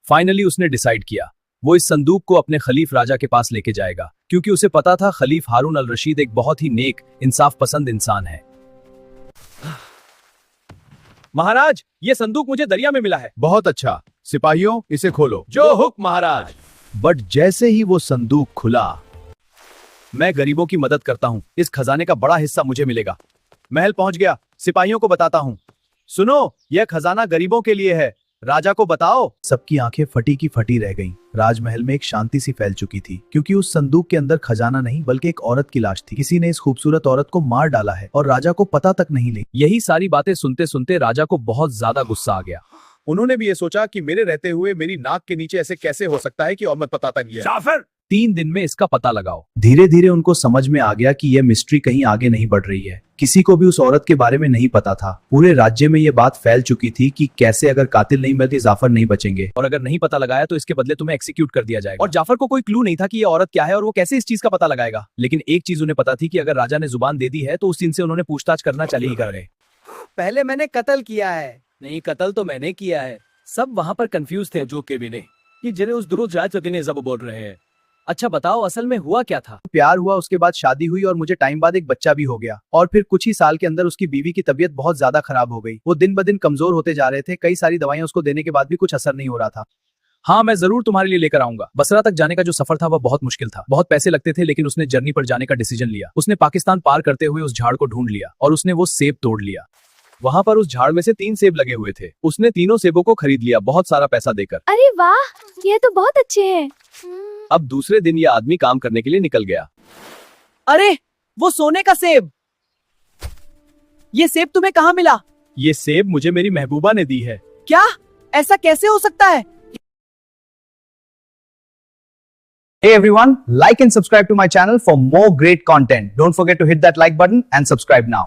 Finally उसने decide किया वो इस संदूक को अपने खलीफ राजा के पास लेके जाएगा, क्योंकि उसे पता था खलीफ हारून अल रशीद एक बहुत ही नेक, इंसाफ पसंद इंसान है। महाराज, ये संदूक मुझे दरिया में मिला है। बहुत अच्छा, सिपाहियों इसे खोलो। जो हुक्म महाराज। बट जैसे ही वो संदूक खुला, मैं गरीबों की मदद करता हूँ, इस खजाने का बड़ा हिस्सा मुझे मिलेगा। महल पहुंच गया, सिपाहियों को बताता हूँ। सुनो, यह खजाना गरीबों के लिए है, राजा को बताओ। सबकी आंखें फटी की फटी रह गईं। राजमहल में एक शांति सी फैल चुकी थी, क्योंकि उस संदूक के अंदर खजाना नहीं बल्कि एक औरत की लाश थी। किसी ने इस खूबसूरत औरत को मार डाला है और राजा को पता तक नहीं लगी। यही सारी बातें सुनते सुनते राजा को बहुत ज्यादा गुस्सा आ गया। उन्होंने भी ये सोचा कि मेरे रहते हुए मेरी नाक के नीचे ऐसे कैसे हो सकता है कि और मत पता नहीं है। जाफर, 3 दिन में इसका पता लगाओ। धीरे धीरे उनको समझ में आ गया कि यह मिस्ट्री कहीं आगे नहीं बढ़ रही है। किसी को भी उस औरत के बारे में नहीं पता था। पूरे राज्य में यह बात फैल चुकी थी कि कैसे अगर कातिल नहीं मिलते जाफर नहीं बचेंगे, और अगर नहीं पता लगाया तो इसके बदले तुम्हें एक्सिक्यूट कर दिया जाएगा। और जाफर को कोई क्लू नहीं था कि ये औरत क्या है और वो कैसे इस चीज का पता लगाएगा। लेकिन एक चीज उन्हें पता थी कि अगर राजा ने जुबान दे दी है तो उस दिन से उन्होंने पूछताछ करना चालू ही कर रहे। पहले मैंने कत्ल किया है। नहीं, कत्ल तो मैंने किया है। सब वहां पर कंफ्यूज थे जो के भी ने कि जिन्हें उस दुरुस्त राजवती ने जब बोल रहे हैं। अच्छा बताओ, असल में हुआ क्या था? प्यार हुआ, उसके बाद शादी हुई और मुझे टाइम बाद एक बच्चा भी हो गया। और फिर कुछ ही साल के अंदर उसकी बीवी की तबीयत बहुत ज्यादा खराब हो गई। वो दिन ब दिन कमजोर होते जा रहे थे। कई सारी दवाइयां उसको देने के बाद भी कुछ असर नहीं हो रहा था। हाँ, मैं जरूर तुम्हारे लिए लेकर आऊंगा। बसरा तक जाने का जो सफर था वह बहुत मुश्किल था, बहुत पैसे लगते थे, लेकिन उसने जर्नी पर जाने का डिसीजन लिया। उसने पाकिस्तान पार करते हुए उस झाड़ को ढूंढ लिया और उसने वो सेब तोड़ लिया। वहां पर उस झाड़ में से 3 सेब लगे हुए थे। उसने तीनों सेबों को खरीद लिया बहुत सारा पैसा देकर। अरे वाह, यह तो बहुत अच्छे हैं। अब दूसरे दिन यह आदमी काम करने के लिए निकल गया। अरे, वो सोने का सेब। ये सेब तुम्हें कहाँ मिला? ये सेब मुझे मेरी महबूबा ने दी है। क्या? ऐसा कैसे हो सकता है? Hey everyone, like and subscribe to my channel for more great content. Don't forget to hit that like button and subscribe now.